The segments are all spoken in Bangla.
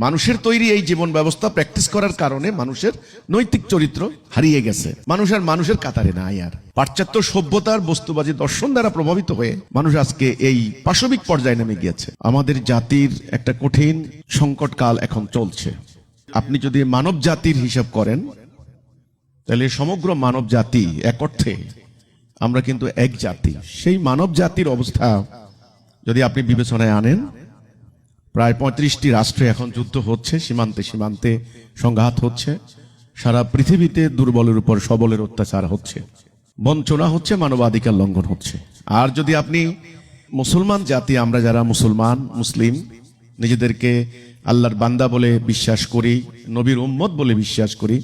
মানুষের তৈরি এই জীবন ব্যবস্থা প্র্যাকটিস করার কারণে মানুষের নৈতিক চরিত্র হারিয়ে গেছে। মানুষের কাতারে নাই আর। পাশ্চাত্য সভ্যতার বস্তুবাদী দর্শন দ্বারা প্রভাবিত হয়ে মানুষ আজকে এই পাশবিক পর্যায়ে নেমে গিয়েছে। আমাদের জাতির একটা কঠিন সংকটকাল এখন চলছে। আপনি যদি মানব জাতির হিসাব করেন তাহলে সমগ্র মানব জাতি এক অর্থে আমরা কিন্তু এক জাতি। সেই মানব জাতির অবস্থা যদি আপনি বিবেচনায় আনেন, প্রায় 35টি রাষ্ট্রে এখন যুদ্ধ হচ্ছে, সীমান্তে সীমান্তে সংঘাত হচ্ছে, সারা পৃথিবীতে দুর্বলের উপর সবলের অত্যাচার হচ্ছে, বঞ্চনা হচ্ছে, মানবাধিকার লঙ্ঘন হচ্ছে। আর যদি আপনি মুসলমান জাতি, আমরা যারা মুসলিম নিজেদেরকে আল্লাহর বান্দা বলে বিশ্বাস করি, নবীর উম্মত বলে বিশ্বাস করি,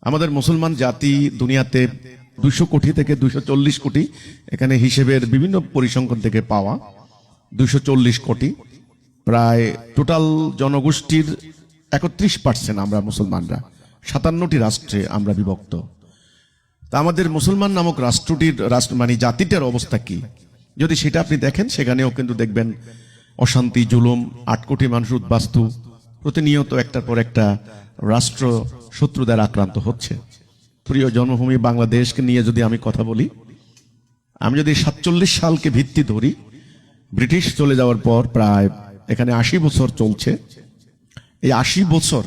আমাদের মুসলমান জাতি দুনিয়াতে 200 কোটি থেকে 240 কোটি, এখানে হিসেবের বিভিন্ন পরিসংখ্যান থেকে পাওয়া 240 কোটি, প্রায় টোটাল জনগোষ্ঠীর 31% আমরা মুসলমানরা। 57টি রাষ্ট্রে আমরা বিভক্ত। তা আমাদের মুসলমান নামক রাষ্ট্রটির মানে জাতিটার অবস্থা কি যদি সেটা আপনি দেখেন, সেখানেও কিন্তু দেখবেন অশান্তি, জুলুম, 8 কোটি মানুষ উদ্বাস্তু, প্রতিনিয়ত একটার পর একটা রাষ্ট্র শত্রু দ্বারা আক্রান্ত হচ্ছে। প্রিয় জন্মভূমি বাংলাদেশকে নিয়ে যদি আমি কথা বলি, আমি যদি 47 সালকে ভিত্তি ধরি, ব্রিটিশ চলে যাওয়ার পর প্রায় এখানে 80 বছর চলছে। এই 80 বছর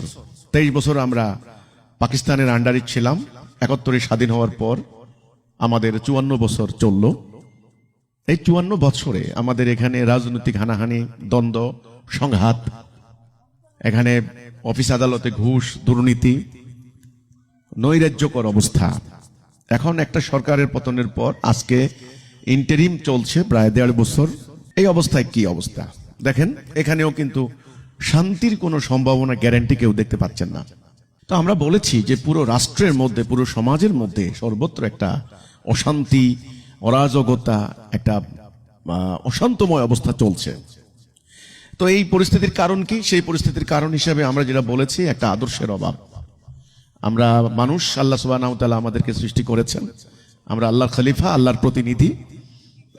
23 বছর আমরা পাকিস্তানের আন্ডারে ছিলাম। 71 স্বাধীন হওয়ার পর আমাদের 54 বছর চলল। এই 54 বছরে আমাদের এখানে রাজনৈতিক হানাহানি, দ্বন্দ্ব, সংঘাত, এখানে অফিস আদালতে ঘুষ, দুর্নীতি, নৈরাজ্যকর অবস্থা। এখন একটা সরকারের পতনের পর আজকে ইন্টারিম চলছে প্রায় 1.5 বছর। এই অবস্থায় কি অবস্থা দেখেন, এখানেও কিন্তু শান্তির কোনো সম্ভাবনা, গ্যারান্টি কেউ দেখতে পাচ্ছেন না। তো আমরা বলেছি যে পুরো রাষ্ট্রের মধ্যে, পুরো সমাজের মধ্যে সর্বত্র একটা অশান্তি, অরাজকতা, একটা অশান্তময় অবস্থা চলছে। তো এই পরিস্থিতির কারণ কি? সেই পরিস্থিতির কারণ হিসেবে আমরা যেটা বলেছি, একটা আদর্শের অভাব। আমরা মানুষ, আল্লাহ সুবহানাহু ওয়া তাআলা আমাদেরকে সৃষ্টি করেছেন, আমরা আল্লাহর খলিফা, আল্লাহর প্রতিনিধি।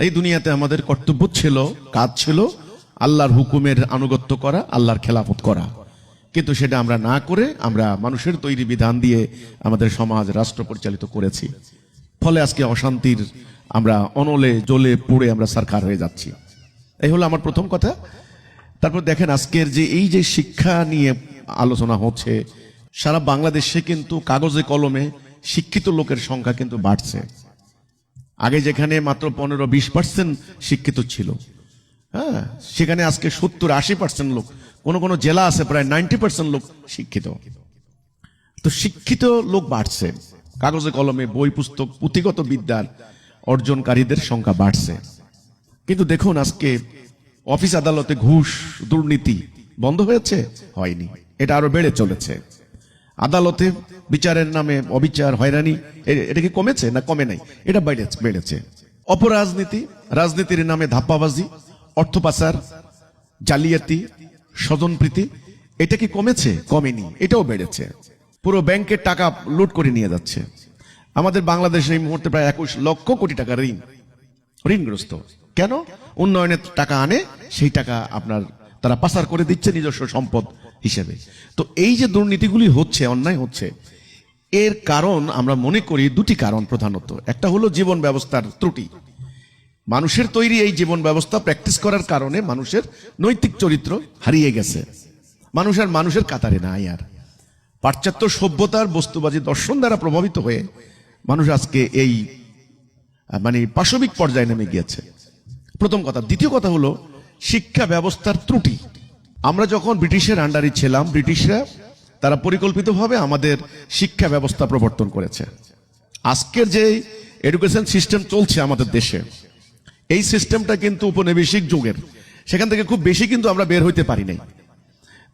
এই দুনিয়াতে আমাদের কর্তব্য ছিল, কাজ ছিল আল্লাহর হুকুমের আনুগত্য করা, আল্লাহর খেলাফত করা। কিন্তু সেটা আমরা না করে আমরা মানুষের তৈরি বিধান দিয়ে আমাদের সমাজ, রাষ্ট্র পরিচালিত করেছি। ফলে আজকে অশান্তির আমরা অনলে জ্বলে পুড়ে আমরা সারখার হয়ে যাচ্ছি। এই হলো আমার প্রথম কথা। তারপর দেখেন আজকের যে এই যে শিক্ষা নিয়ে আলোচনা হচ্ছে, সারা বাংলাদেশে কিন্তু কাগজে কলমে শিক্ষিত লোকের সংখ্যা কিন্তু বাড়ছে। আগে যেখানে মাত্র 15-20% শিক্ষিত ছিল, হ্যাঁ, সেখানে আজকে 70-80% লোক, কোন জেলা আছে প্রায় 90% লোক শিক্ষিত। তো শিক্ষিত লোক বাড়ছে, কাগজে কলমে বই পুস্তক পুঁথিগত বিদ্যার অর্জনকারীদের সংখ্যা বাড়ছে। কিন্তু দেখুন আজকে অফিস আদালতে ঘুষ, দুর্নীতি বন্ধ হয়েছে? হয়নি, এটা আরো বেড়ে চলেছে। আদালতে বিচারের নামে অবিচার, হয়রানি, এটা কি কমেছে? না কমে নাই, এটা বেড়েছে। অপরাজনীতি, রাজনীতির নামে ধাপ্পাবাজি, অর্থ পাচার, জালিয়াতি, স্বজনপ্রীতি, এটা কি কমেছে? কমেনি, এটাও বেড়েছে। পুরো ব্যাংকের টাকা লুট করে নিয়ে যাচ্ছে। আমাদের বাংলাদেশে এই মুহূর্তে প্রায় 21 লক্ষ কোটি টাকা ঋণগ্রস্ত। কেন? উন্নয়নের টাকা আনে, সেই টাকা আপনার তারা পাচার করে দিচ্ছে নিজস্ব সম্পদ হিসেবে। তো এই যে দুর্নীতিগুলি হচ্ছে, অন্যায় হচ্ছে, এর কারণ আমরা মনে করি 2টি কারণ প্রধানত। একটা হলো জীবন ব্যবস্থার ত্রুটি। মানুষের তৈরি এই জীবন ব্যবস্থা প্র্যাকটিস করার কারণে মানুষের নৈতিক চরিত্র হারিয়ে গেছে। মানুষের কাতারে নাই আর। পাশ্চাত্য সভ্যতার বস্তুবাদী দর্শন দ্বারা প্রভাবিত হয়ে মানুষ আজকে এই মানে পাশবিক পর্যায়ে নেমে গিয়েছে, প্রথম কথা। দ্বিতীয় কথা হলো শিক্ষা ব্যবস্থার ত্রুটি। আমরা যখন ব্রিটিশের আন্ডারে ছিলাম, ব্রিটিশরা তারা পরিকল্পিতভাবে আমাদের শিক্ষা ব্যবস্থা প্রবর্তন করেছে। আজকের যে এডুকেশন সিস্টেম চলছে আমাদের দেশে, এই সিস্টেমটা কিন্তু উপনিবেশিক যুগের। সেখান থেকে খুব বেশি কিন্তু আমরা বের হইতে পারি নাই।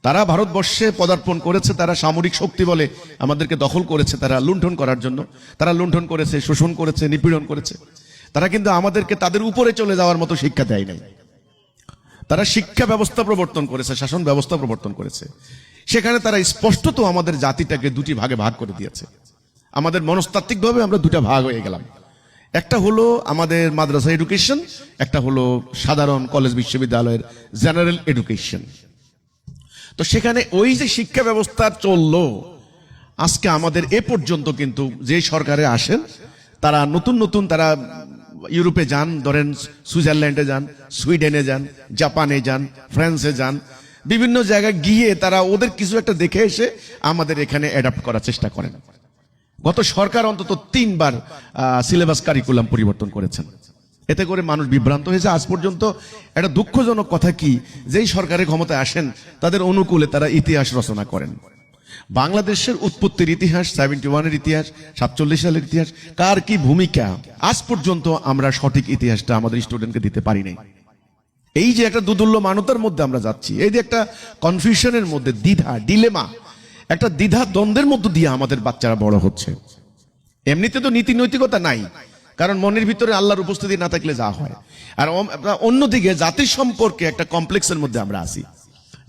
তারা ভারতবর্ষে পদার্পণ করেছে, তারা সামরিক শক্তি বলে আমাদেরকে দখল করেছে, তারা লুণ্ঠন করার জন্য। তারা লুণ্ঠন করেছে, শোষণ করেছে, নিপীড়ন করেছে। তারা কিন্তু আমাদেরকে তাদের উপরে চলে যাওয়ার মতো শিক্ষা দেয় নাই। তারা শিক্ষা ব্যবস্থা প্রবর্তন করেছে, শাসন ব্যবস্থা প্রবর্তন করেছে। সেখানে তারা স্পষ্টত আমাদের জাতিটাকে 2টি ভাগে ভাগ করে দিয়েছে। আমাদের মনস্তাত্ত্বিকভাবে আমরা 2টা ভাগ হয়ে গেলাম। একটা হলো আমাদের মাদ্রাসা এডুকেশন, একটা হলো সাধারণ কলেজ বিশ্ববিদ্যালয়ের জেনারেল এডুকেশন। তো সেখানে ওই যে শিক্ষা ব্যবস্থা চললো, আজকে আমাদের এ পর্যন্ত কিন্তু যে সরকারে আসেন তারা নতুন নতুন তারা ইউরোপে যান, ধরেন সুইজারল্যান্ডে যান, সুইডেনে যান, জাপানে যান, ফ্রান্সে যান, বিভিন্ন জায়গায় গিয়ে তারা ওদের কিছু একটা দেখে এসে আমাদের এখানে অ্যাডাপ্ট করার চেষ্টা করেন। গত সরকার অন্তত 3 বার সিলেবাস কারিকুলাম পরিবর্তন করেছেন। এতে করে মানুষ বিভ্রান্ত হয়েছে। আজ পর্যন্ত একটা দুঃখজনক কথা কি, যেই সরকারের ক্ষমতায় আসেন তাদের অনুকূলে তারা ইতিহাস রচনা করেন। বাংলাদেশের উৎপত্তির ইতিহাস, 71-এর ইতিহাস, 47 সালের ইতিহাস, কার কি ভূমিকা, আজ পর্যন্ত আমরা সঠিক ইতিহাসটা আমাদের স্টুডেন্টকে দিতে পারি নাই। এই যে একটা দুদুল্য মানতার মধ্যে আমরা যাচ্ছি, এই যে একটা কনফিউশনের মধ্যে, দ্বিধা, ডিলেমা, একটা দ্বিধা দ্বন্দ্বের মধ্য দিয়ে আমাদের বাচ্চারা বড় হচ্ছে। এমনিতে তো নীতি নৈতিকতা নাই, কারণ মনের ভিতরে আল্লাহর উপস্থিতি না থাকলে যা হয়। আর অন্যদিকে জাতির সম্পর্কে একটা কমপ্লেক্সের মধ্যে আমরা আছি,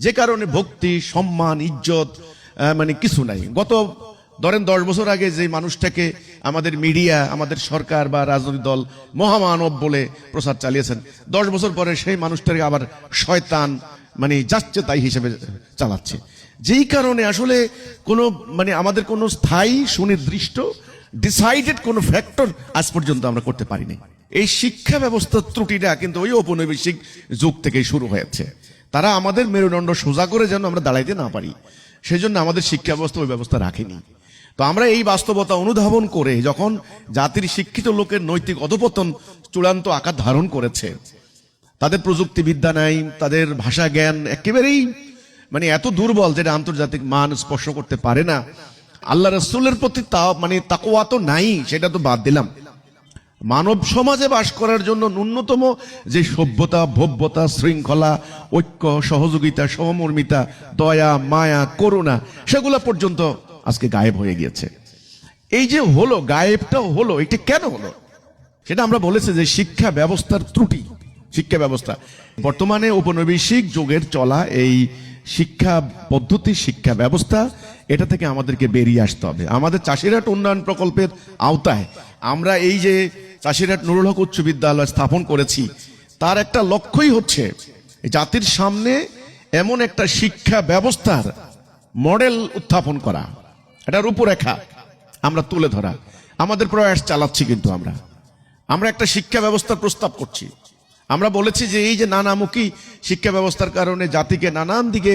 যে কারণে ভক্তি, সম্মান, ইজ্জত মানে কিছু নাই। গত ধরেন 10 বছর আগে যে মানুষটাকে আমাদের মিডিয়া, আমাদের সরকার বা রাজনৈতিক দল মহামানব বলে প্রচার চালিয়েছেন, 10 বছর পরে সেই মানুষটাকে আবার শয়তান মানে যাচ্ছে তাই হিসেবে চালাচ্ছে। যেই কারণে আসলে কোনো মানে আমাদের কোনো স্থায়ী সুনির্দিষ্ট ডিসাইডেড কোনো ফ্যাক্টর আজ পর্যন্ত আমরা করতে পারিনি। এই শিক্ষা ব্যবস্থার ত্রুটিটা কিন্তু ওই ঔপনিবেশিক যুগ থেকেই শুরু হয়েছে। তারা আমাদের মেরুদণ্ড সোজা করে যেন আমরা দাঁড়াইতে না পারি, সেই জন্য আমাদের শিক্ষা ব্যবস্থা ওই ব্যবস্থা রাখেনি। তো আমরা এই বাস্তবতা অনুধাবন করে যখন জাতির শিক্ষিত লোকের নৈতিক অধপতন চূড়ান্ত আকার ধারণ করেছে, তাদের প্রযুক্তিবিদ্যা নাই, তাদের ভাষা জ্ঞান একেবারেই মানে এত দুর্বল যেটা আন্তর্জাতিক মান স্পর্শ করতে পারে না, আল্লাহ রাসূলের প্রতি তাকওয়া তো নাই, সেটা তো বাদ দিলাম। মানব সমাজে বাস করার জন্য ন্যূনতম যে সভ্যতা, ভব্যতা, শৃঙ্খলা, ঐক্য, সহযোগিতা, সহমর্মিতা, দয়া, মায়া, করুণা, সেগুলা পর্যন্ত আজকে গায়েব হয়ে গিয়েছে। এই যে হলো, গায়েবটাও হলো, এটা কেন হলো সেটা আমরা বলেছি যে শিক্ষা ব্যবস্থার ত্রুটি। শিক্ষা ব্যবস্থা বর্তমানে ঔপনিবেশিক যুগের চলা এই শিক্ষা পদ্ধতি, শিক্ষা ব্যবস্থা, এটা থেকে আমাদেরকে বেরিয়ে আসতে হবে। আমাদের চাষিরহাট উন্নয়ন প্রকল্পের আওতায় আমরা এই যে চাষিরহাট নুরুল হক উচ্চ বিদ্যালয় স্থাপন করেছি, তার একটা লক্ষ্যই হচ্ছে জাতির সামনে এমন একটা শিক্ষা ব্যবস্থার মডেল উত্থাপন করা, একটা রূপরেখা আমরা তুলে ধরা। আমাদের প্রয়াস চালাচ্ছি, কিন্তু আমরা একটা শিক্ষা ব্যবস্থার প্রস্তাব করছি। আমরা বলেছি যে এই যে নানামুখী শিক্ষা ব্যবস্থার কারণে জাতিকে নানান দিকে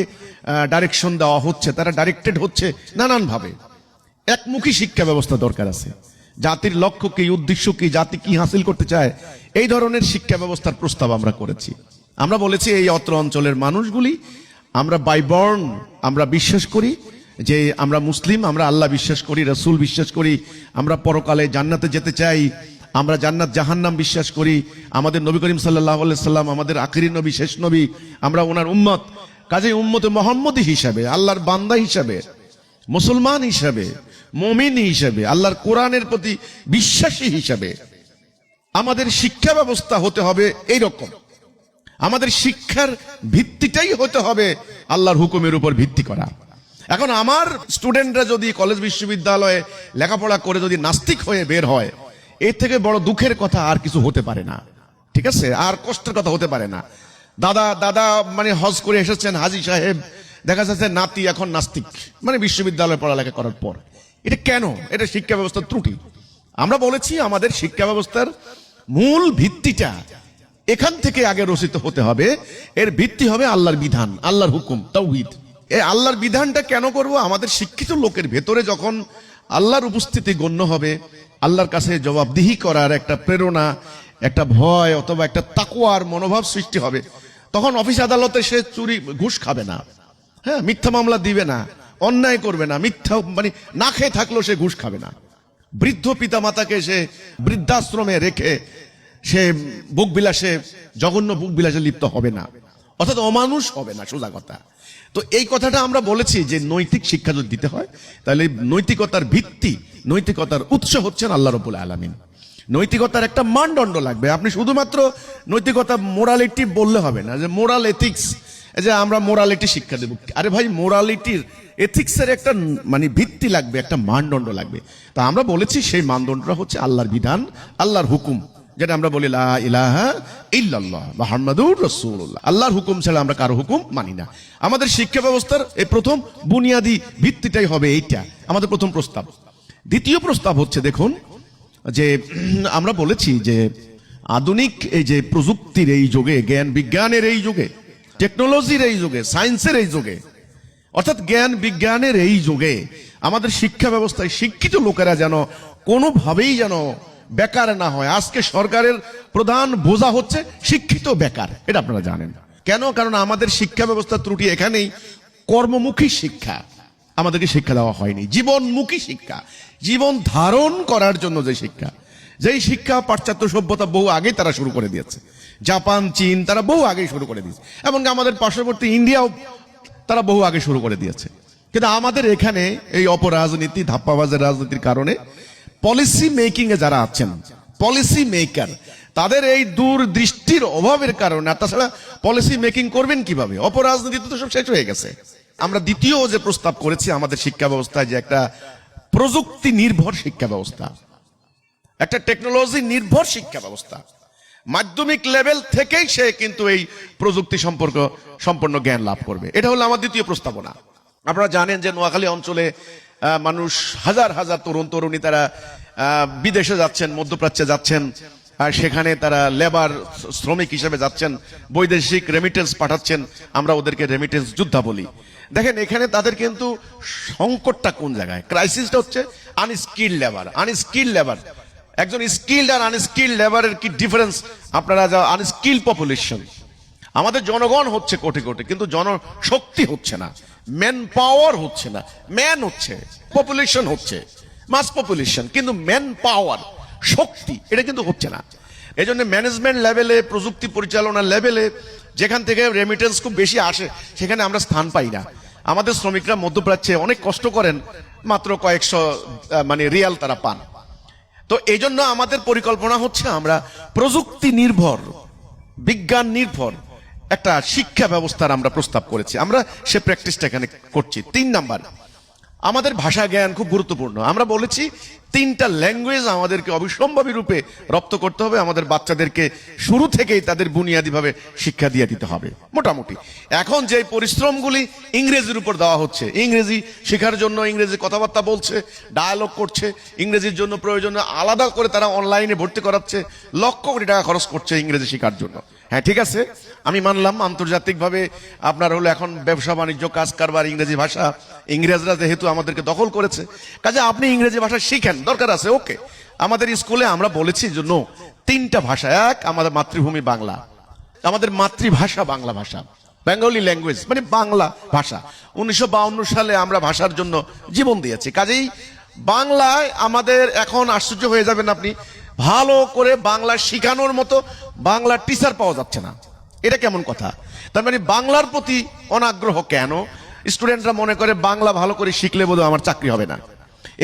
ডাইরেকশন দেওয়া হচ্ছে, তারা ডাইরেক্টেড হচ্ছে নানানভাবে। একমুখী শিক্ষা ব্যবস্থা দরকার আছে। জাতির লক্ষ্য কি, উদ্দেশ্য কি, জাতি কি হাসিল করতে চায়, এই ধরনের শিক্ষা ব্যবস্থার প্রস্তাব আমরা করেছি। আমরা বলেছি এই অত্র অঞ্চলের মানুষগুলি আমরা বাই বর্ন আমরা বিশ্বাস করি যে আমরা মুসলিম, আমরা আল্লাহ বিশ্বাস করি, রাসূল বিশ্বাস করি, আমরা পরকালে জান্নাতে যেতে চাই, আমরা জান্নাত জাহান্নাম বিশ্বাস করি, আমাদের নবী করিম সাল্লাল্লাহু আলাইহি সাল্লাম আমাদের আখিরি নবী, শেষ নবী, আমরা ওনার উম্মত। কাজেই উম্মতে মুহাম্মদী হিসাবে, আল্লাহর বান্দা হিসাবে, মুসলমান হিসাবে, মুমিন হিসাবে, আল্লাহর কোরআনের প্রতি বিশ্বাসী হিসাবে আমাদের শিক্ষা ব্যবস্থা হতে হবে এইরকম। আমাদের শিক্ষার ভিত্তিটাই হতে হবে আল্লাহর হুকুমের উপর ভিত্তি করা। এখন আমার স্টুডেন্টরা যদি কলেজ বিশ্ববিদ্যালয়ে লেখাপড়া করে যদি নাস্তিক হয়ে বের হয়, এর থেকে বড় দুঃখের কথা আর কিছু হতে পারে না। ঠিক আছে, আর কষ্টের কথা হতে পারে না। দাদা মানে হজ করে এসেছেন হাজী সাহেব, দেখা যাচ্ছে নাতি এখন নাস্তিক, মানে বিশ্ববিদ্যালয়ে পড়ালেখা করার পর। এটা কেন? এটা শিক্ষা ব্যবস্থার ত্রুটি। আমরা বলেছি আমাদের শিক্ষা ব্যবস্থার মূল ভিত্তিটা এখান থেকে আগে রচিত হতে হবে। এর ভিত্তি হবে আল্লাহর বিধান, আল্লাহর হুকুম, তাওহীদ। এই আল্লাহর বিধানটা কেন করব? আমাদের শিক্ষিত লোকের ভেতরে যখন আল্লাহর উপস্থিতি গণ্য হবে, আল্লাহর কাছে জবাবদিহি করার একটা প্রেরণা, একটা ভয় অথবা একটা তাকওয়ার মনোভাব সৃষ্টি হবে, তখন অফিস আদালতে সে চুরি ঘুষ খাবে না, হ্যাঁ, মিথ্যা মামলা দিবে না, অন্যায় করবে না, মিথ্যা মানে না খেয়ে থাকলেও সে ঘুষ খাবে না। বৃদ্ধ পিতা মাতাকে সে বৃদ্ধাশ্রমে রেখে সে বুক বিলাসে, জঘন্য বুক বিলাসে লিপ্ত হবে না, অর্থাৎ অমানুষ হবে না, সোজা কথা। তো এই কথাটা আমরা বলেছি যে নৈতিক শিক্ষা যদি দিতে হয়, তাহলে নৈতিকতার ভিত্তি, নৈতিকতার উৎস হচ্ছেন আল্লাহ রাব্বুল আলামিন। নৈতিকতার একটা মানদণ্ড লাগবে। আপনি শুধুমাত্র নৈতিকতা, মোরালিটি বললে হবে না, যে মোরাল এথিক্স, যে আমরা মোরালিটি শিক্ষা দেব। আরে ভাই, মোরালিটির এথিক্সের একটা মানে ভিত্তি লাগবে, একটা মানদণ্ড লাগবে। তা আমরা বলেছি সেই মানদণ্ডটা হচ্ছে আল্লাহর বিধান, আল্লাহর হুকুম, যেটা আমরা বলি লা ইলাহা ইল্লাল্লাহ মুহাম্মাদুর রাসূলুল্লাহ। আল্লাহর হুকুম ছাড়া আমরা কারো হুকুম মানি না। আমাদের শিক্ষা ব্যবস্থার এই প্রথম বুনিয়াদি ভিত্তিটাই হবে এইটা, আমাদের প্রথম প্রস্তাব। দ্বিতীয় প্রস্তাব হচ্ছে, দেখুন যে আমরা বলেছি যে আধুনিক এই যে প্রযুক্তির এই যুগে, জ্ঞান বিজ্ঞানের এই যুগে, টেকনোলজির এই যুগে, সায়েন্সের এই যুগে, অর্থাৎ জ্ঞান বিজ্ঞানের এই যুগে আমাদের শিক্ষা ব্যবস্থায় শিক্ষিত লোকেরা যেন কোনোভাবেই যেন বেকার না হয়। আজকে সরকারের প্রধান বোঝা হচ্ছে শিক্ষিত বেকার, এটা আপনারা জানেন কেন? কারণ আমাদের শিক্ষা ব্যবস্থার ত্রুটি এখানেই, কর্মমুখী শিক্ষা আমাদেরকে শিক্ষা দেওয়া হয়নি, জীবনমুখী শিক্ষা, জীবন ধারণ করার জন্য যে শিক্ষা, যেই শিক্ষা পাশ্চাত্য সভ্যতা বহু আগেই তারা শুরু করে দিয়েছে। জাপান, চীন তারা বহু আগেই শুরু করে দিয়েছে, এমনকি আমাদের পার্শ্ববর্তী ইন্ডিয়াও তারা বহু আগে শুরু করে দিয়েছে। কিন্তু আমাদের এখানে এই অপরাজনীতি, ধাপ্পাবাজের রাজনীতির কারণে পলিসি মেকিং এ যারা আছেন, পলিসি মেকার, তাদের এই দূরদৃষ্টির অভাবের কারণে, তাছাড়া পলিসি মেকিং করবেন কিভাবে? অপরাজনীতি তো সব শেষ হয়ে গেছে। আমরা দ্বিতীয় যে প্রস্তাব করেছি আমাদের শিক্ষা ব্যবস্থায়, যে একটা প্রযুক্তি নির্ভর শিক্ষা ব্যবস্থা, একটা টেকনোলজি নির্ভর শিক্ষা ব্যবস্থা, মাধ্যমিক লেভেল থেকেই সে কিন্তু এই প্রযুক্তি সম্পন্ন জ্ঞান লাভ করবে। এটা হলো আমার দ্বিতীয় প্রস্তাবনা। আপনারা জানেন যে নোয়াখালী অঞ্চলে মানুষ হাজার হাজার তরুণ তরুণী তারা বিদেশে যাচ্ছেন, মধ্যপ্রাচ্যে যাচ্ছেন, আর সেখানে তারা লেবার শ্রমিক হিসেবে যাচ্ছেন, বৈদেশিক রেমিটেন্স পাঠাচ্ছেন, আমরা ওদেরকে রেমিটেন্স যোদ্ধা বলি। দেখেন এখানে তাদের কিন্তু সংকটটা কোন জায়গায়, ক্রাইসিসটা হচ্ছে আনস্কিল্ড লেবার। আনস্কিল্ড লেবার, একজন স্কিল্ড আর আনস্কিল্ড লেবারের কি ডিফারেন্স আপনারা যা, আনস্কিল্ড পপুলেশন, আমাদের জনগণ হচ্ছে কোটি কোটি, কিন্তু জনশক্তি হচ্ছে না, ম্যান পাওয়ার হচ্ছে না, ম্যান হচ্ছে, পপুলেশন হচ্ছে মাস পপুলেশন, কিন্তু ম্যান পাওয়ার, শক্তি, এটা কিন্তু হচ্ছে না। এই জন্য ম্যানেজমেন্ট লেভেলে, প্রযুক্তি পরিচালনা লেভেলে যেখান থেকে রেমিটেন্স খুব বেশি আসে সেখানে আমরা স্থান পাই না। আমাদের শ্রমিকরা মধ্যপ্রাচ্যে অনেক কষ্ট করেন, মাত্র কয়েকশো রিয়াল তারা পান। তো এই জন্য আমাদের পরিকল্পনা হচ্ছে আমরা প্রযুক্তি নির্ভর, বিজ্ঞান নির্ভর একটা শিক্ষা ব্যবস্থার আমরা প্রস্তাব করেছি। আমরা সে প্র্যাকটিসটা এখানে করছি। 3 নাম্বার, আমাদের ভাষা জ্ঞান খুব গুরুত্বপূর্ণ। আমরা বলেছি 3টা ল্যাঙ্গুয়েজ আমাদেরকে অবিসম্ভাবী রূপে রপ্ত করতে হবে। আমাদের বাচ্চাদেরকে শুরু থেকেই তাদের বুনিয়াদিভাবে শিক্ষা দিয়ে দিতে হবে। মোটামুটি এখন যে পরিশ্রমগুলি ইংরেজির উপর দেওয়া হচ্ছে, ইংরেজি শেখার জন্য ইংরেজি কথাবার্তা বলছে, ডায়ালগ করছে, ইংরেজির জন্য প্রয়োজনে আলাদা করে তারা অনলাইনে ভর্তি করাচ্ছে, লক্ষ কোটি টাকা খরচ করছে ইংরেজি শেখার জন্য। হ্যাঁ ঠিক আছে, আমি মানলাম আন্তর্জাতিকভাবে আপনার হলো এখন ব্যবসা বাণিজ্য, কাজ কারবার, ইংরেজি ভাষা, ইংরেজরা যেহেতু আমাদেরকে দখল করেছে, কাজে আপনি ইংরেজি ভাষা শিখেন, দরকার আছে, ওকে। আমাদের স্কুলে আমরা বলেছি জন্য 3টা ভাষা। এক, আমাদের মাতৃভূমি বাংলা, আমাদের মাতৃভাষা বাংলা ভাষা, বেঙ্গলি ল্যাঙ্গুয়েজ, মানে বাংলা ভাষা। 1952 সালে আমরা ভাষার জন্য জীবন দিয়েছি। কাজেই বাংলায় আমাদের এখন আশ্চর্য হয়ে যাবেন আপনি, ভালো করে বাংলা শিখানোর মতো বাংলা টিচার পাওয়া যাচ্ছে না। এটা কেমন কথা? তার মানে বাংলার প্রতি অনাগ্রহ কেন? স্টুডেন্টরা মনে করে বাংলা ভালো করে শিখলে বোধহয় আমার চাকরি হবে না।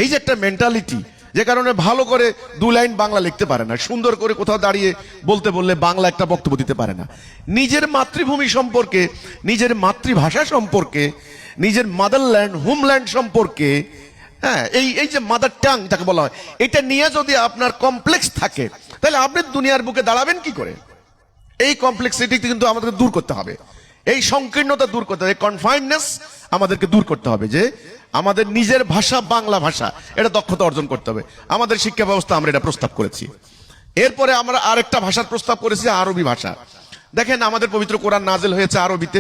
এই যে একটা মেন্টালিটি, যে কারণে ভালো করে 2 লাইন বাংলা লিখতে পারে না, সুন্দর করে কোথাও দাঁড়িয়ে বলতে বললে বাংলা একটা বক্তব্য দিতে পারে না। নিজের মাতৃভূমি সম্পর্কে, নিজের মাতৃভাষা সম্পর্কে, নিজের মাদারল্যান্ড, হোমল্যান্ড সম্পর্কে, হ্যাঁ, এই যে মাদার টাং যাকে বলা হয়, এটা নিয়ে যদি আপনার কমপ্লেক্স থাকে, তাহলে আপনি দুনিয়ার বুকে দাঁড়াবেন কি করে? এই কমপ্লেক্সিটি কিন্তু আমাদেরকে দূর করতে হবে, এই সংকীর্ণতা দূর করতে হবে, কনফাইননেস আমাদেরকে দূর করতে হবে, যে আমাদের নিজের ভাষা বাংলা ভাষা, এটা দক্ষতা অর্জন করতে হবে। আমাদের শিক্ষা ব্যবস্থা আমরা এটা প্রস্তাব করেছি। এরপরে আমরা আরেকটা ভাষার প্রস্তাব করেছি, আরবি ভাষা। দেখেন আমাদের পবিত্র কোরআন নাজিল হয়েছে আরবিতে,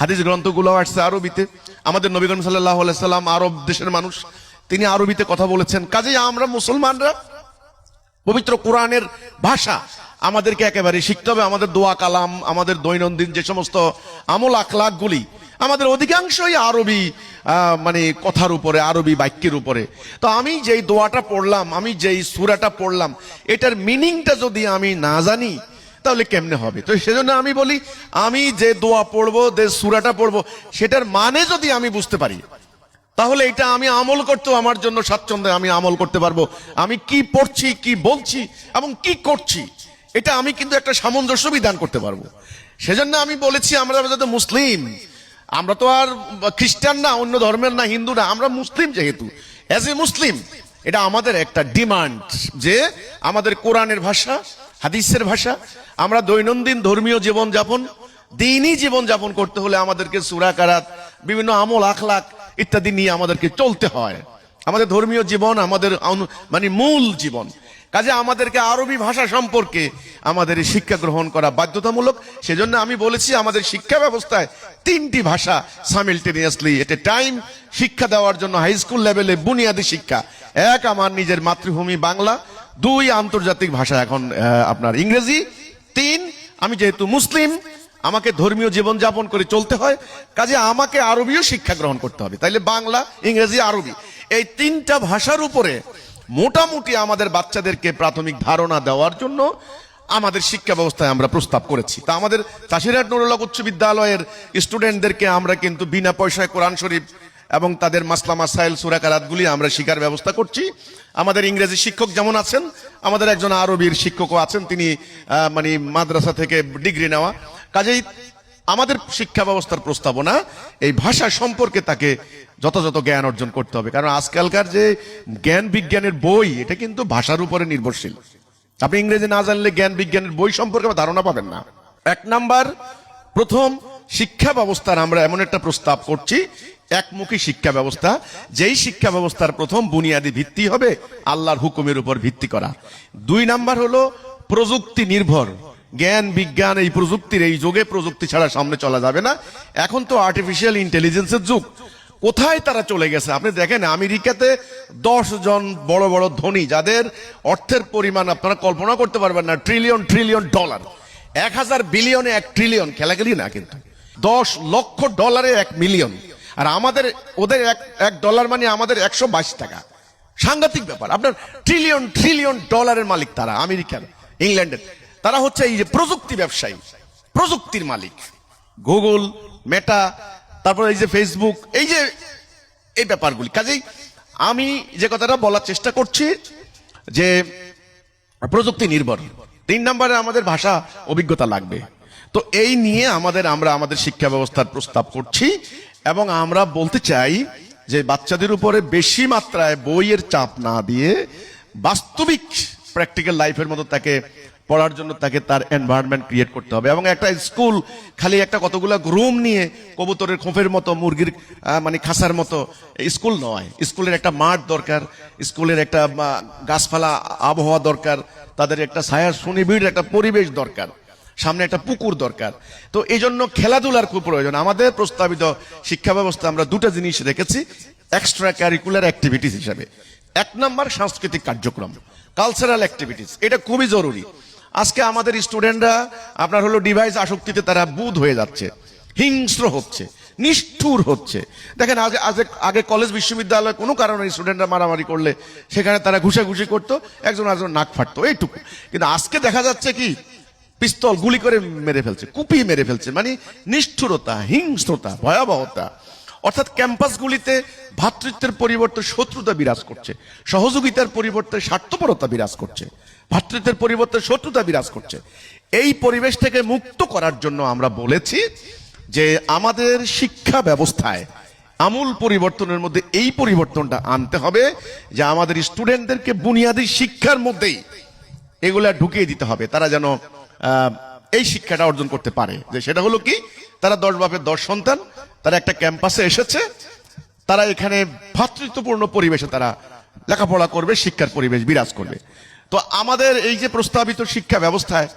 হাদিস গ্রন্থগুলো আসছে আরবিতে, আমাদের নবী করিম সাল্লাল্লাহু আলাইহি সাল্লাম আরব দেশের মানুষ, তিনি আরবিতে কথা বলেছেন। কাজেই আমরা মুসলমানরা পবিত্র কোরআনের ভাষা আমাদেরকে একেবারে শিখতে হবে। আমাদের দোয়া কালাম, আমাদের দৈনন্দিন যে সমস্ত আমল আখলাকগুলি, আমাদের অধিকাংশই আরবি কথার উপরে, আরবি বাক্যের উপরে। তো আমি যেই দোয়াটা পড়লাম, আমি যেই সূরাটা পড়লাম, এটার মিনিংটা যদি আমি না জানি তাহলে কেমনে হবে? তো সেজন্য আমি বলি, আমি যে দোয়া পড়বো, যে সূরাটা পড়বো, সেটার মানে যদি আমি বুঝতে পারি, তাহলে এটা আমি আমল করতেও আমার জন্য স্বাচ্ছন্দ্যে আমি আমল করতে পারবো। আমি কি পড়ছি, কি বলছি এবং কি করছি, এটা আমি কিন্তু একটা সামঞ্জস্য বিধান করতে পারবো। সেজন্য আমি বলেছি, আমরা যাতে মুসলিম, আমরা তো আর খ্রিস্টান না, অন্য ধর্মের না, হিন্দু না, আমরা মুসলিম। যেহেতু অ্যাজ এ মুসলিম এটা আমাদের একটা ডিমান্ড যে আমাদের কোরআনের ভাষা, হাদিসের ভাষা। আমরা দৈনন্দিন ধর্মীয় জীবনযাপন, দিনই জীবনযাপন করতে হলে আমাদেরকে সূরা কারাত, বিভিন্ন আমল আখলাক ইত্যাদি নিয়ে আমাদেরকে চলতে হয়। আমাদের ধর্মীয় জীবন আমাদের মানে মূল জীবন। কাজে আমাদেরকে আরবি ভাষা সম্পর্কে আমাদের শিক্ষা গ্রহণ করা বাধ্যতামূলক। সেজন্য আমি বলেছি আমাদের শিক্ষা ব্যবস্থায় 3টি ভাষা সাইমেলটেনিয়াসলি এট এ টাইম শিক্ষা দেওয়ার জন্য হাই স্কুল লেভেলে বুনিয়াদী শিক্ষা। 1 আমার নিজের মাতৃভূমি বাংলা, 2 আন্তর্জাতিক ভাষা এখন আপনার ইংরেজি, 3 আমি যেহেতু মুসলিম আমাকে ধর্মীয় জীবন যাপন করে চলতে হয়, কাজে আমাকে আরবীয় শিক্ষা গ্রহণ করতে হবে। তাইলে বাংলা, ইংরেজি, আরবি এই 3টা ভাষার উপরে মোটামুটি আমাদের বাচ্চাদেরকে প্রাথমিক ধারণা দেওয়ার জন্য আমাদের শিক্ষা ব্যবস্থায় আমরা প্রস্তাব করেছি। তা আমাদের তাসিরহাট নুরুল হক উচ্চ বিদ্যালয়ের স্টুডেন্টদেরকে আমরা কিন্তু বিনা পয়সায় কোরআন শরীফ এবং তাদের মাসলা মাসাইল সূরা কারাতগুলি আমরা শিখার ব্যবস্থা করছি। আমাদের ইংরেজি শিক্ষক যেমন আছেন, আমাদের একজন আরবির শিক্ষকও আছেন, তিনি মানে মাদ্রাসা থেকে ডিগ্রি নেওয়া। কাজেই আমাদের শিক্ষা ব্যবস্থার প্রস্তাবনা এই ভাষা সম্পর্কে তাকে যথাযথ জ্ঞান অর্জন করতে হবে। কারণ আজকালকার যে জ্ঞান বিজ্ঞানের বই, এটা কিন্তু ভাষার উপরে নির্ভরশীল। আপনি ইংরেজি না জানলে জ্ঞান বিজ্ঞানের বই সম্পর্কে ধারণা পাবেন না। 1 নাম্বার, প্রথম শিক্ষা ব্যবস্থার আমরা এমন একটা প্রস্তাব করছি, একমুখী শিক্ষা ব্যবস্থা, যেই শিক্ষা ব্যবস্থার প্রথম বুনিয়াদী ভিত্তি হবে আল্লাহর হুকুমের উপর ভিত্তি করা। 2 নাম্বার হলো প্রযুক্তি নির্ভর জ্ঞান বিজ্ঞান। এই প্রযুক্তির এই যুগে প্রযুক্তি ছাড়া সামনে চলা যাবে না। এখন তো আর্টিফিশিয়াল ইন্টেলিজেন্সের যুগ। কোথায় তারা চলে গেছে আপনি দেখেন, আমেরিকাতে 10 জন বড় বড় ধনী যাদের অর্থের পরিমাণ আপনারা কল্পনা করতে পারবেন না, ট্রিলিয়ন ট্রিলিয়ন ডলার। 1000 বিলিয়নে 1 ট্রিলিয়ন, খেলাখেলি না কিন্তু। 10 লক্ষ ডলারে 1 মিলিয়ন। আর আমাদের ওদের $1 মানে আমাদের 122 টাকা। সাংঘাতিক ব্যাপার। আপনার ট্রিলিয়ন ট্রিলিয়ন ডলারের মালিক তারা, আমেরিকার, ইংল্যান্ডের। তারা হচ্ছে এই যে প্রযুক্তি ব্যবসায়ী, প্রযুক্তির মালিক। গুগল, মেটা, তারপর এই যে ফেসবুক, এই যে এই ব্যাপারগুলি। কাজেই আমি যে কথাটা বলার চেষ্টা করছি যে প্রযুক্তি নির্ভর। 3 নম্বরে আমাদের ভাষা অভিজ্ঞতা লাগবে। তো এই নিয়ে আমরা আমাদের শিক্ষা ব্যবস্থার প্রস্তাব করছি এবং আমরা বলতে চাই যে বাচ্চাদের উপরে বেশি মাত্রায় বইয়ের চাপ না দিয়ে বাস্তবিক প্র্যাকটিক্যাল লাইফের মতো তাকে পড়ার জন্য তাকে তার এনভায়রনমেন্ট ক্রিয়েট করতে হবে। এবং একটা স্কুল খালি একটা কতগুলো রুম নিয়ে কবুতরের খোপের মতো, মুরগির মানে খাসার মতো স্কুল নয়। স্কুলের একটা মাঠ দরকার, স্কুলের একটা গাছপালা আবহাওয়া দরকার, তাদের একটা ছায়া সুনিবিড় একটা পরিবেশ দরকার, সামনে একটা পুকুর দরকার। তো এই জন্য খেলাধুলার খুব প্রয়োজন। আমাদের প্রস্তাবিত শিক্ষা ব্যবস্থা আমরা 2টা জিনিস রেখেছি এক্সট্রা ক্যারিকুলার অ্যাক্টিভিটিস হিসাবে। 1 নম্বর সাংস্কৃতিক কার্যক্রম, কালচারাল অ্যাক্টিভিটিস, এটা খুবই জরুরি। আজকে আমাদের স্টুডেন্টরা আপনার হলো ডিভাইস আসক্তিতে তারা বুঁদ হয়ে যাচ্ছে, হিংস্র হচ্ছে, নিষ্ঠুর হচ্ছে। দেখেন আগে কলেজ বিশ্ববিদ্যালয়ে কোনো কারণে স্টুডেন্টরা মারামারি করলে সেখানে তারা ঘুষাঘুষি করতো, একজন নাক ফাটতো, এইটুকু। কিন্তু আজকে দেখা যাচ্ছে কি পিস্তল গুলি করে মেরে ফেলছে, কুপিয়ে মেরে ফেলছে। মানে নিষ্ঠুরতা, হিংস্রতা, ভয়াবহতা। অর্থাৎ ক্যাম্পাসগুলিতে ভ্রাতৃত্বের পরিবর্তে শত্রুতা বিরাজ করছে, সহযোগিতার পরিবর্তে স্বার্থপরতা বিরাজ করছে, ভ্রাতৃত্বের পরিবর্তে শত্রুতা বিরাজ করছে। এই পরিবেশ থেকে মুক্ত করার জন্য আমরা বলেছি যে আমাদের শিক্ষা ব্যবস্থায় আমূল পরিবর্তনের মধ্যে এই পরিবর্তনটা আনতে হবে যে আমাদের স্টুডেন্টদেরকে বুনিয়াদী শিক্ষার মধ্যেই এগুলা ঢুকিয়ে দিতে হবে, তারা যেন এই শিক্ষাটা অর্জন করতে পারে। যে সেটা হলো কি, তারা 10 বাপের 10 সন্তান, তারা একটা ক্যাম্পাসে এসেছে, তারা এখানে ভ্রাতৃত্বপূর্ণ পরিবেশে তারা লেখাপড়া করবে, শিক্ষার পরিবেশ বিরাজ করবে। তো আমাদের এই যে প্রস্তাবিত শিক্ষা ব্যবস্থায়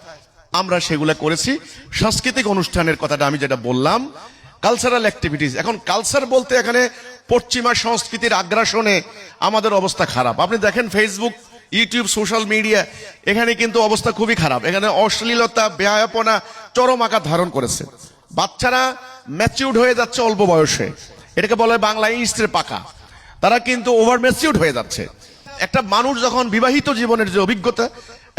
আমরা সেগুলা করেছি। সাংস্কৃতিক অনুষ্ঠানের কথাটা আমি যেটা বললাম, কালচারাল অ্যাক্টিভিটিস। এখন কালচার বলতে এখানে পশ্চিমা সংস্কৃতির আগ্রাসনে আমাদের অবস্থা খারাপ। আপনি দেখেন ফেসবুক, ইউটিউব, সোশ্যাল মিডিয়া, এখানে কিন্তু অবস্থা খুবই খারাপ। এখানে অশ্লীলতা, বেহায়াপনা চরম আকার ধারণ করেছে। বাচ্চারা ম্যাচিউরড হয়ে যাচ্ছে অল্প বয়সে, এটাকে বলে বাংলায় ইস্ত্রে পাকা। তারা কিন্তু ওভার ম্যাচিউরড হয়ে যাচ্ছে। একটা মানুষ যখন বিবাহিত জীবনের যে অভিজ্ঞতা,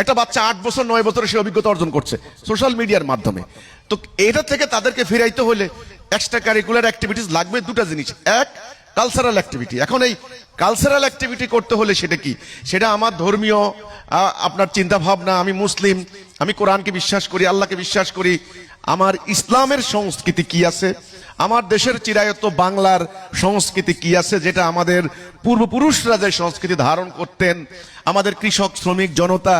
একটা বাচ্চা 8 বছর 9 বছরে সে অভিজ্ঞতা অর্জন করছে সোশ্যাল মিডিয়ার মাধ্যমে। তো এটা থেকে তাদেরকে ফিরাইতে হলে এক্সট্রা কারিকুলার অ্যাক্টিভিটিস লাগবে। 2টা জিনিস, 1 কালচারাল অ্যাক্টিভিটি। এখন এই কালচারাল অ্যাক্টিভিটি করতে হলে সেটা কি, সেটা আমার ধর্মীয় আপনার চিন্তা ভাবনা, আমি মুসলিম, আমি কোরআনকে বিশ্বাস করি, আল্লাহকে বিশ্বাস করি, আমার ইসলামের সংস্কৃতি কি আছে, আমার দেশের চিরায়ত বাংলার সংস্কৃতি কি আছে, যেটা আমাদের পূর্বপুরুষরা যে সংস্কৃতি ধারণ করতেন, আমাদের কৃষক শ্রমিক জনতা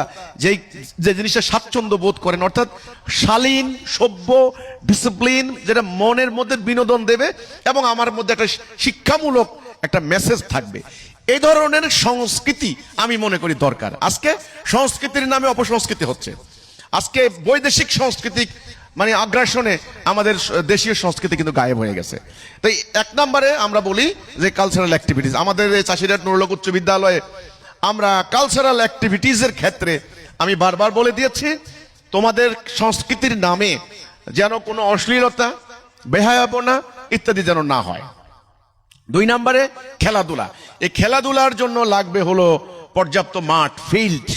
যে জিনিসটা স্বাচ্ছন্দ্য বোধ করেন, অর্থাৎ শালীন সভ্য ডিসিপ্লিন, যেটা মনের মধ্যে বিনোদন দেবে এবং আমার মধ্যে একটা শিক্ষামূলক একটা মেসেজ থাকবে, এই ধরনের সংস্কৃতি আমি মনে করি দরকার। আজকে সংস্কৃতির নামে অপসংস্কৃতি হচ্ছে, আজকে বৈদেশিক সংস্কৃতি মানে আগ্রাসনে আমাদের দেশীয় সংস্কৃতি কিন্তু গায়েব হয়ে গেছে। তাই এক নম্বরে আমরা বলি যে কালচারাল অ্যাক্টিভিটিস, আমাদের এই চাষিরহাট নুরুল হক উচ্চ বিদ্যালয়ে আমরা কালচারাল অ্যাক্টিভিটিসের ক্ষেত্রে আমি বারবার বলে দিয়েছি, তোমাদের সংস্কৃতির নামে যেন কোনো অশ্লীলতা বেহায়াপনা ইত্যাদি যেন না হয়। 2 নম্বরে খেলাধুলা, এই খেলাধুলার জন্য লাগবে হলো পর্যাপ্ত মাঠ, ফিল্ড,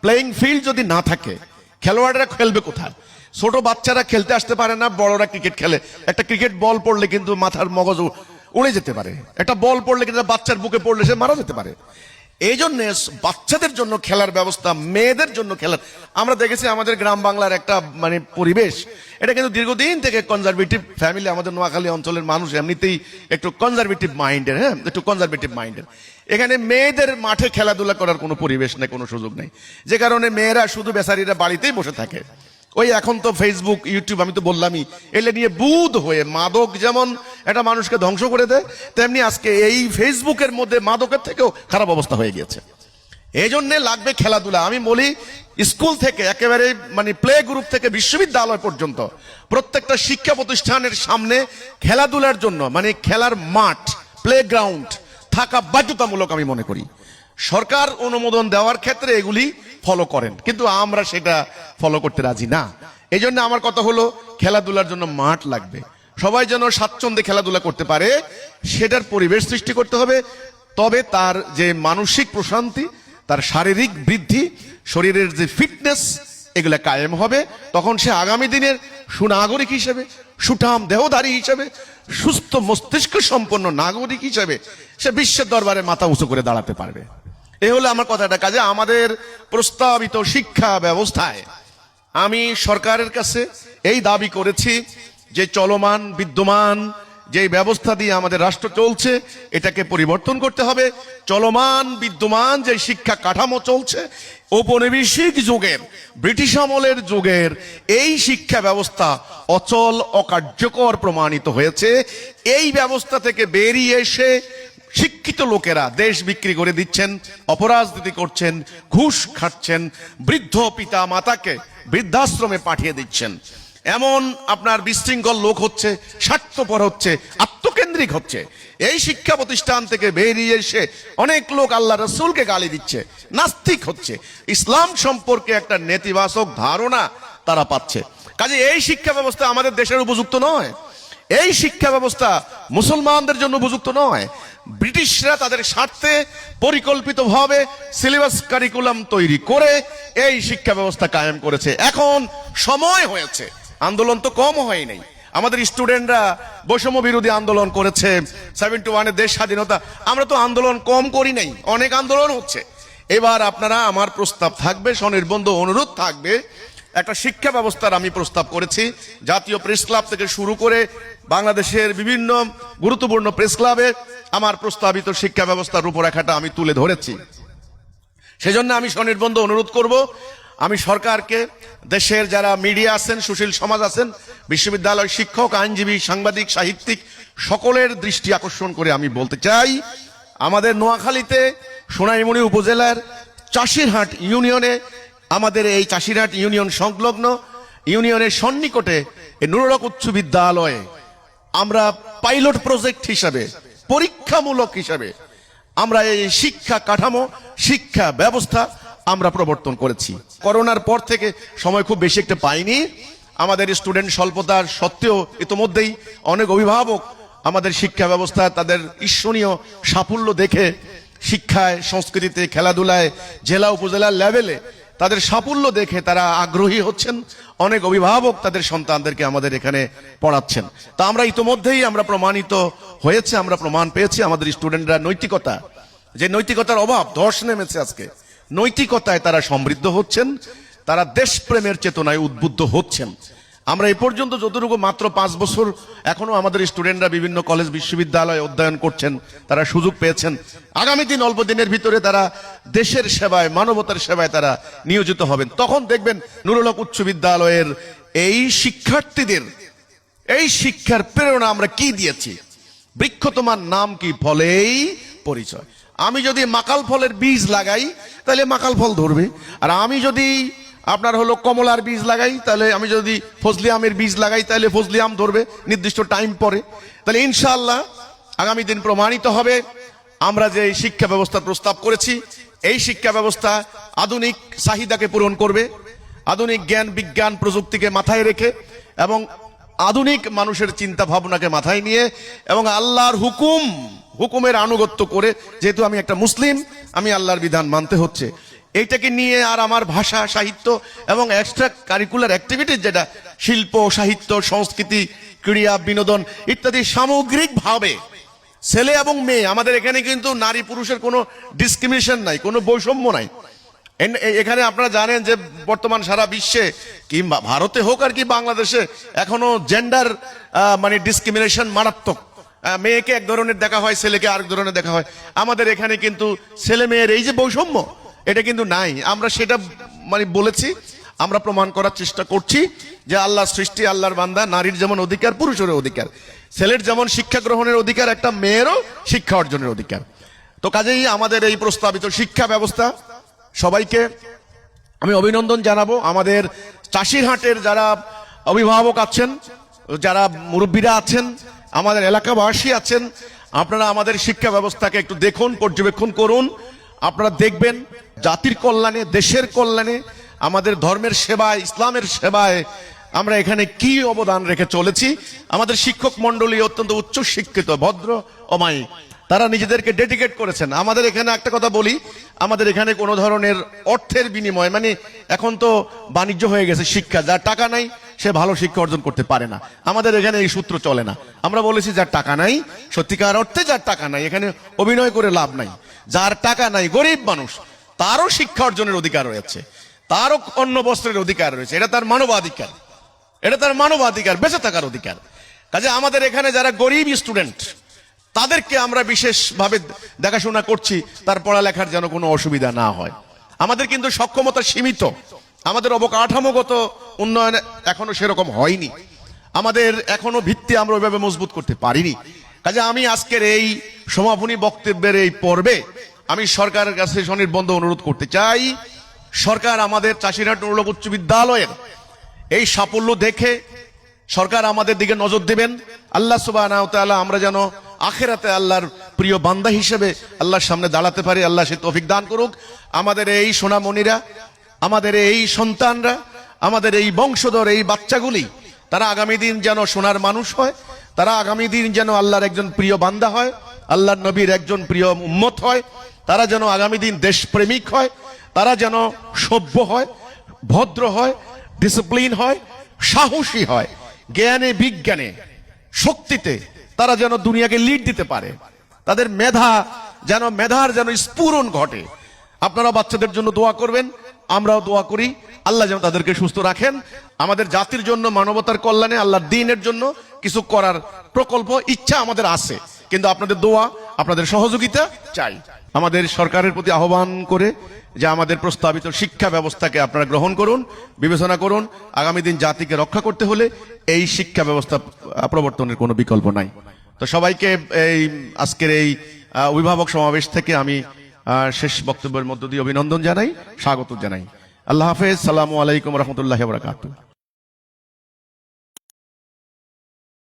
প্লেইং ফিল্ড যদি না থাকে খেলোয়াড়রা খেলবে কোথায়? ছোট বাচ্চারা খেলতে আসতে পারে না, বড়রা ক্রিকেট খেলে, একটা ক্রিকেট বল পড়লে কিন্তু মাথার মগজ উড়ে যেতে পারে, একটা বল পড়লে কিন্তু বাচ্চার বুকে পড়লে সে মারা যেতে পারে। এই জন্য বাচ্চাদের জন্য খেলার ব্যবস্থা, মেয়েদের জন্য খেলার, আমরা দেখেছি আমাদের গ্রাম বাংলার একটা মানে পরিবেশ, এটা কিন্তু দীর্ঘদিন থেকে কনজারভেটিভ ফ্যামিলি, আমাদের নোয়াখালী অঞ্চলের মানুষ এমনিতেই একটু কনজারভেটিভ মাইন্ডের, হ্যাঁ একটু কনজারভেটিভ মাইন্ডের। এখানে মেয়েদের মাঠে খেলাধুলা করার কোনো পরিবেশ নেই, কোনো সুযোগ নেই, যে কারণে মেয়েরা শুধু বেচারিরা বাড়িতেই বসে থাকে। ওই এখন তো ফেসবুক ইউটিউব, আমি তো বললামই, এলে নিয়ে বুধ হয়ে মাদক যেমন একটা মানুষকে ধ্বংস করে দেয়, তেমনি আজকে এই ফেসবুকের মধ্যে মাদকের থেকেও খারাপ অবস্থা হয়ে গিয়েছে। এই জন্য লাগবে খেলাধুলা। আমি বলি স্কুল থেকে একেবারে মানে প্লে গ্রুপ থেকে বিশ্ববিদ্যালয় পর্যন্ত প্রত্যেকটা শিক্ষা প্রতিষ্ঠানের সামনে খেলাধুলার জন্য মানে খেলার মাঠ, প্লে গ্রাউন্ড থাকা বাধ্যতামূলক আমি মনে করি। সরকার অনুমোদন দেওয়ার ক্ষেত্রে এগুলি ফলো করেন, কিন্তু আমরা সেটা ফলো করতে রাজি না। এই জন্য আমার কথা হলো খেলাধুলার জন্য মাঠ লাগবে, সবাই যেন স্বাচ্ছন্দ্যে খেলাধুলা করতে পারে সেটার পরিবেশ সৃষ্টি করতে হবে। তবে তার যে মানসিক প্রশান্তি, তার শারীরিক বৃদ্ধি, শরীরের যে ফিটনেস, এগুলা কায়েম হবে। তখন সে আগামী দিনের সুনাগরিক হিসেবে, সুঠাম দেহধারী হিসেবে, সুস্থ মস্তিষ্ক সম্পন্ন নাগরিক হিসেবে সে বিশ্বের দরবারে মাথা উঁচু করে দাঁড়াতে পারবে। এই হলো আমার কথাটা। কাজে আমাদের প্রস্তাবিত শিক্ষা ব্যবস্থায় আমি সরকারের কাছে এই দাবি করেছি যে চলমান বিদ্যমান যে ব্যবস্থা দিয়ে আমাদের রাষ্ট্র চলছে এটাকে পরিবর্তন করতে হবে। চলমান বিদ্যমান যে শিক্ষা কাঠামো চলছে, ঔপনিবেশিক যুগের, ব্রিটিশ আমলের যুগের এই শিক্ষা ব্যবস্থা অচল, অকার্যকর প্রমাণিত হয়েছে। এই ব্যবস্থা থেকে বেরিয়ে এসে শিক্ষিত লোকেরা দেশ বিক্রি করে দিচ্ছেন, অপরাজনীতি করছেন, ঘুষ খাচ্ছেন, বৃদ্ধ পিতা মাতাকে বৃদ্ধাশ্রমে পাঠিয়ে দিচ্ছেন। এমন আপনার বিশৃঙ্খল লোক হচ্ছে, স্বার্থপর হচ্ছে, আত্মকেন্দ্রিক হচ্ছে। এই শিক্ষা প্রতিষ্ঠান থেকে বেরিয়ে এসে অনেক লোক আল্লাহ রসুলকে গালি দিচ্ছে, নাস্তিক হচ্ছে, ইসলাম সম্পর্কে একটা নেতিবাচক ধারণা তারা পাচ্ছে। কাজে এই শিক্ষা ব্যবস্থা আমাদের দেশের উপযুক্ত নয়, এই শিক্ষা ব্যবস্থা মুসলমানদের জন্য উপযুক্ত নয়। ব্রিটিশরা তাদের স্বার্থে পরিকল্পিতভাবে সিলেবাস কারিকুলাম তৈরি করে এই শিক্ষা ব্যবস্থা কায়েম করেছে। এখন সময় হয়েছে, আন্দোলন তো কম হয় নাই, আমাদের স্টুডেন্টরা বৈষম্য বিরোধী আন্দোলন করেছে, 71-এ দেশ স্বাধীনতা, আমরা তো আন্দোলন কম করি নাই, অনেক আন্দোলন হচ্ছে। এবার আপনারা, আমার প্রস্তাব থাকবে, স্বনির্বন্ধ অনুরোধ থাকবে, একটা শিক্ষা ব্যবস্থার আমি প্রস্তাব করেছি। জাতীয় প্রেস ক্লাব থেকে শুরু করে বাংলাদেশের বিভিন্ন গুরুত্বপূর্ণ প্রেস ক্লাবে আমার প্রস্তাবিত শিক্ষা ব্যবস্থার রূপরেখাটা আমি তুলে ধরেছি। সেজন্য আমি স্বনির্বন্ধ অনুরোধ করব, আমি সরকারকে, দেশের যারা মিডিয়া আছেন, সুশীল সমাজ আছেন, বিশ্ববিদ্যালয় শিক্ষক, আইনজীবী, সাংবাদিক, সাহিত্যিক, সকলের দৃষ্টি আকর্ষণ করে আমি বলতে চাই, আমাদের নোয়াখালীতে সোনাইমুড়ি উপজেলার চাষিরহাট ইউনিয়নে, আমাদের এই চাষিরহাট ইউনিয়ন সংলগ্ন ইউনিয়নের সন্নিকটে এই নুরুল হক উচ্চ বিদ্যালয়ে আমরা পাইলট প্রজেক্ট হিসাবে, পরীক্ষামূলক হিসাবে আমরা এই শিক্ষা কাঠামো, শিক্ষা ব্যবস্থা আমরা প্রবর্তন করেছি। করোনার পর থেকে সময় খুব বেশি একটা পাইনি, আমাদের স্টুডেন্ট স্বল্পতার সত্ত্বেও ইতোমধ্যেই অনেক অভিভাবক আমাদের শিক্ষা ব্যবস্থায় তাদের ঈর্ষণীয় সাফল্য দেখে, শিক্ষায়, সংস্কৃতিতে, খেলাধুলায়, জেলা উপজেলা লেভেলে তাদের সাফল্য দেখে তারা আগ্রহী হচ্ছেন। অনেক অভিভাবক তাদের সন্তানদেরকে আমাদের এখানে পড়াচ্ছেন। তা আমরা ইতোমধ্যেই আমরা প্রমাণিত হয়েছে, আমরা প্রমাণ পেয়েছি আমাদের স্টুডেন্টরা নৈতিকতা, যে নৈতিকতার অভাব, ধস নেমেছে আজকে, নৈতিকতায় তারা সমৃদ্ধ হচ্ছেন, তারা দেশপ্রেমের চেতনায় উদ্বুদ্ধ হচ্ছেন। আমরা এ পর্যন্ত যতটুকু মাত্র 5 বছর এখনো আমাদের স্টুডেন্টরা বিভিন্ন কলেজ বিশ্ববিদ্যালয়ে অধ্যয়ন করছেন, তারা সুযোগ পেয়েছেন। আগামী দিন অল্প দিনের ভিতরে তারা দেশের সেবায়, মানবতার সেবায় তারা নিয়োজিত হবেন। তখন দেখবেন নুরুল হক উচ্চ বিদ্যালয়ের এই শিক্ষার্থীদের এই শিক্ষার প্রেরণা আমরা কি দিয়েছি। বৃক্ষ তোমার নাম কি, ফলেই পরিচয়। আমি যদি মাকাল ফলের বীজ লাগাই তাহলে মাকাল ফল ধরবে, আর আমি যদি আপনার হলো কমলার বীজ লাগাই, তাহলে আমি যদি ফজলি আমের বীজ লাগাই তাহলে ফজলি আম ধরবে নির্দিষ্ট টাইম পরে। তাহলে ইনশাআল্লাহ আগামী দিন প্রমাণিত হবে আমরা যে শিক্ষা ব্যবস্থা প্রস্তাব করেছি, এই শিক্ষা ব্যবস্থা আধুনিক চাহিদাকে পূরণ করবে, আধুনিক জ্ঞান বিজ্ঞান প্রযুক্তিকে মাথায় রেখে এবং আধুনিক মানুষের চিন্তা ভাবনাকে মাথায় নিয়ে এবং আল্লাহর হুকুমের আনুগত্য করে। যেহেতু আমি একটা মুসলিম, আমি আল্লাহর বিধান মানতে হচ্ছে, এইটাকে নিয়ে আর আমার ভাষা সাহিত্য এবং এক্সট্রা কারিকুলার অ্যাক্টিভিটিস, যেটা শিল্প সাহিত্য সংস্কৃতি ক্রীড়া বিনোদন ইত্যাদি সামগ্রিকভাবে ছেলে এবং মেয়ে, আমাদের এখানে কিন্তু নারী পুরুষের কোনো ডিসক্রিমিনেশন নাই, কোনো বৈষম্য নাই। এখানে আপনারা জানেন যে বর্তমান সারা বিশ্বে কিংবা ভারতে হোক আর কি বাংলাদেশে এখনো জেন্ডার মানে ডিসক্রিমিনেশন মারাত্মক। মেয়েকে এক ধরনের দেখা হয়, ছেলেকে আরেক ধরনের দেখা হয়। আমাদের এখানে কিন্তু ছেলে মেয়ের এই যে বৈষম্য, এটা কিন্তু নাই। আমরা সেটা মানে বলেছি, আমরা প্রমাণ করার চেষ্টা করছি যে আল্লাহর সৃষ্টি, আল্লাহর বান্দা, নারীর যেমন অধিকার যেমন অধিকার, ছেলের যেমন শিক্ষা গ্রহণের অধিকার, একটা মেয়েরও শিক্ষা অর্জনের অধিকার। তো কাজেই আমাদের এই প্রস্তাবিত শিক্ষা ব্যবস্থা, সবাইকে আমি অভিনন্দন জানাবো। আমাদের চাষিরহাটের যারা অভিভাবক আছেন, যারা মুরব্বীরা আছেন, আমাদের এলাকাবাসী আছেন, আপনারা আমাদের শিক্ষা ব্যবস্থাকে একটু দেখুন, পর্যবেক্ষণ করুন। আপনারা দেখবেন জাতির কল্যাণে, দেশের কল্যাণে, আমাদের ধর্মের সেবায়, ইসলামের সেবায় আমরা এখানে কি অবদান রেখে চলেছি। আমাদের শিক্ষক মন্ডলী অত্যন্ত উচ্চ শিক্ষিত, ভদ্র অমায়িক, তারা নিজেদেরকে ডেডিকেট করেছেন। আমাদের এখানে একটা কথা বলি, আমাদের এখানে কোনো ধরনের অর্থের বিনিময়, মানে এখন তো বাণিজ্য হয়ে গেছে শিক্ষা, যার টাকা নাই সে ভালো শিক্ষা অর্জন করতে পারে না। আমাদের এখানে এই সূত্র চলে না। আমরা বলেছি যার টাকা নাই, সত্যিকার অর্থে যার টাকা নাই, এখানে অভিনয় করে লাভ নাই, যার টাকা নাই, গরিব মানুষ, তারও শিক্ষা অর্জনের অধিকার রয়েছে, তারও অন্ন বস্ত্রের অধিকার রয়েছে। এটা তার মানবাধিকার, এটা তার মানবাধিকার, বেঁচে থাকার অধিকার। কাজে আমাদের এখানে যারা গরিব স্টুডেন্ট, তাদেরকে আমরা বিশেষভাবে দেখাশোনা করছি, তার পড়ালেখার যেন কোনো অসুবিধা না হয়। আমাদের কিন্তু সক্ষমতা সীমিত, আমাদের অবকাঠামোগত উন্নয়ন এখনো সেরকম হয়নি, আমাদের এখনো ভিত্তি আমরা ওইভাবে মজবুত করতে পারিনি। কাজে আমি আজকের এই সমাপনী বক্তব্যের এই পর্বে আমি সরকারের কাছে সনির্বন্ধ অনুরোধ করতে চাই, সরকার আমাদের চাষিরহাট নুরুল হক উচ্চ বিদ্যালয়ের এই সাফল্য দেখে সরকার আমাদের দিকে নজর দেবেন। আল্লাহ সুবহানাহু ওয়া তাআলা আমরা যেন আখিরাতে আল্লাহর প্রিয় বান্দা হিসেবে আল্লাহর সামনে দাঁড়াতে পারি, আল্লাহ সে তৌফিক দান করুক। আমাদের এই সোনামণিরা, আমাদের এই সন্তানরা, আমাদের এই বংশধর, এই বাচ্চাগুলি, তারা আগামী দিন যেন সোনার মানুষ হয়, তারা আগামী দিন যেন আল্লাহর একজন প্রিয় বান্দা হয়, আল্লাহর নবীর একজন প্রিয় উম্মত হয়, তারা যেন আগামী দিন দেশপ্রেমিক হয়, তারা যেন সভ্য হয়, ভদ্র হয়, ডিসিপ্লিন হয়, সাহসী হয়, জ্ঞানে বিজ্ঞানে শক্তিতে তারা যেন দুনিয়াকে লিড দিতে পারে, তাদের মেধার যেন স্ফুরণ ঘটে। আপনারা বাচ্চাদের জন্য দোয়া করবেন, আমরাও দোয়া করি, আল্লাহ যেন তাদেরকে সুস্থ রাখেন। আমাদের জাতির জন্য, মানবতার কল্যাণে, আল্লাহর দ্বীনের জন্য কিছু করার প্রকল্প, ইচ্ছা আমাদের আছে, কিন্তু আপনাদের দোয়া, আপনাদের সহযোগিতা চাই। আমাদের সরকারের প্রতি আহ্বান করে যে আমাদের প্রস্তাবিত শিক্ষা ব্যবস্থাকে আপনারা গ্রহণ করুন, বিবেচনা করুন। আগামী দিন জাতিকে রক্ষা করতে হলে এই শিক্ষা ব্যবস্থা প্রবর্তনের কোনো বিকল্প নাই। তো সবাইকে এই আজকের এই অভিভাবক সমাবেশ থেকে আমি শেষ বক্তব্যের মধ্য দিয়ে অভিনন্দন জানাই, স্বাগত জানাই। আল্লাহ হাফেজ, সালামু আলাইকুম রহমতুল্লাহি ওয়া বারাকাতুহু।